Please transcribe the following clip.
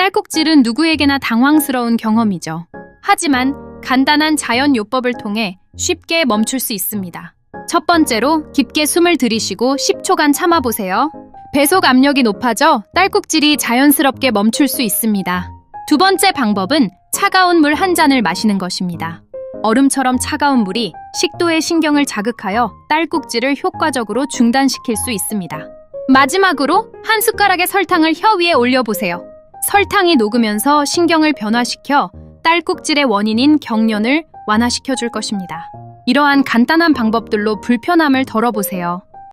딸꾹질은 누구에게나 당황스러운 경험이죠. 하지만 간단한 자연 요법을 통해 쉽게 멈출 수 있습니다. 첫 번째로 깊게 숨을 들이쉬고 10초간 참아보세요. 배속 압력이 높아져 딸꾹질이 자연스럽게 멈출 수 있습니다. 두 번째 방법은 차가운 물 한 잔을 마시는 것입니다. 얼음처럼 차가운 물이 식도의 신경을 자극하여 딸꾹질을 효과적으로 중단시킬 수 있습니다. 마지막으로 한 숟가락의 설탕을 혀 위에 올려보세요. 설탕이 녹으면서 신경을 변화시켜 딸꾹질의 원인인 경련을 완화시켜줄 것입니다. 이러한 간단한 방법들로 불편함을 덜어보세요.